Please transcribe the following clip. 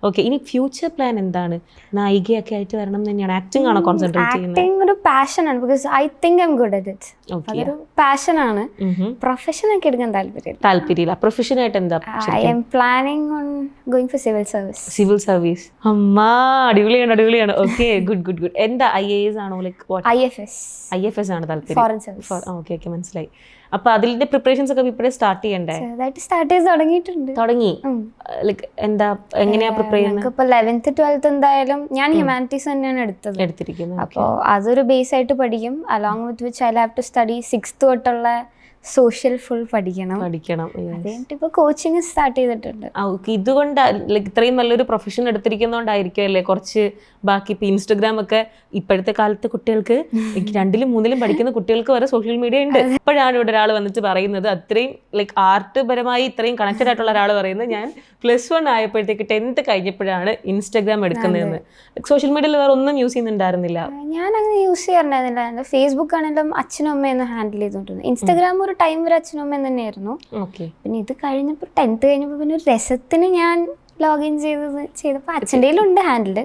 Okay, ഇനി future plan എന്താണ്? നായികയൊക്കെ ആയിട്ട് വരണം എന്ന് തന്നെയാണ്? ആക്ടിംഗ് ആണോ കോൺസെൻട്രേറ്റ് ചെയ്യുന്നത്? ആക്ടിങ് ഒരു പാഷനാണ്, because I think I'm good at it. അതൊരു പാഷനാണ്, പ്രൊഫഷനൊക്കെ എടുക്കാൻ താല്പര്യമില്ല. പ്രൊഫഷനായിട്ട് എന്താ? I'm planning on going for civil service. Civil service. അമ്മാ, അടിപൊളിയാണ് അടിപൊളിയാണ്. Okay, good good good. എന്താ IAS ആണോ? ലൈക്ക് IFS ആണ് താല്പര്യം? Foreign service. ഓക്കെ ഓക്കെ, മനസ്സിലായി. അപ്പൊ അതിന്റെ പ്രിപ്പറേഷൻസ് ഒക്കെ ഇപ്പോഴേ സ്റ്റാർട്ട് ചെയ്യണ്ടേ? സ്റ്റാർട്ട് ചെയ്ത് തുടങ്ങി. ലൈക്ക് എന്താ, എങ്ങനെയാ പ്രിപ്പയർ ചെയ്യുന്നത്? ഇപ്പൊ 11th 12th എന്തായാലും ഞാൻ ഹ്യൂമാനിറ്റീസ് തന്നെയാണ് എടുത്തിരിക്കുന്നത്. അപ്പോൾ അതൊരു ബേസ് ആയിട്ട് പഠിക്കും. Along with which I have to study 6th തൊട്ടുള്ള സോഷ്യൽ ഫുൾ പഠിക്കണം. അതുകഴിഞ്ഞിട്ട് ഇപ്പൊ കോച്ചിങ് സ്റ്റാർട്ട് ചെയ്തിട്ടുണ്ട്. ഇതുകൊണ്ട് ലൈക്ക് ഇത്രയും നല്ലൊരു പ്രൊഫഷൻ എടുത്തിരിക്കുന്നോണ്ടായിരിക്കും അല്ലേ കുറച്ച് ബാക്കി ഇപ്പൊ ഇൻസ്റ്റഗ്രാം ഒക്കെ ഇപ്പോഴത്തെ കാലത്തെ കുട്ടികൾക്ക് 2ലും 3ലും പഠിക്കുന്ന കുട്ടികൾക്ക് വരെ സോഷ്യൽ മീഡിയ ഉണ്ട്. ഇപ്പോഴാണ് ഇവിടെ ഒരാൾ വന്നിട്ട് പറയുന്നത്, അത്രയും ലൈക്ക് ആർട്ട് പരമായി ഇത്രയും കണക്റ്റഡ് ആയിട്ടുള്ള ഒരാൾ പറയുന്നത്, ഞാൻ +1 ആയപ്പോഴത്തേക്ക് 10th കഴിഞ്ഞപ്പോഴാണ് ഇൻസ്റ്റഗ്രാം എടുക്കുന്നതെന്ന്. സോഷ്യൽ മീഡിയയിൽ വേറെ ഒന്നും യൂസ് ചെയ്യുന്നുണ്ടായിരുന്നില്ല. ഞാൻ അങ്ങനെ യൂസ് ചെയ്യാറുണ്ടായിരുന്നില്ല. ഫേസ്ബുക്ക് ആണെങ്കിലും അച്ഛനും അമ്മയൊന്നും ഹാൻഡിൽ ചെയ്തോണ്ടിരുന്നു. ഇൻസ്റ്റഗ്രാം ഒരു ടൈം വരെ അച്ഛനും അമ്മയും തന്നെയായിരുന്നു. പിന്നെ ഇത് കഴിഞ്ഞപ്പോൾ 10th കഴിഞ്ഞപ്പോൾ പിന്നെ ഒരു രസത്തിന് ഞാൻ ലോഗിൻ ചെയ്തപ്പോൾ അച്ഛൻ്റെ ഉണ്ട് ഹാൻഡിൽ.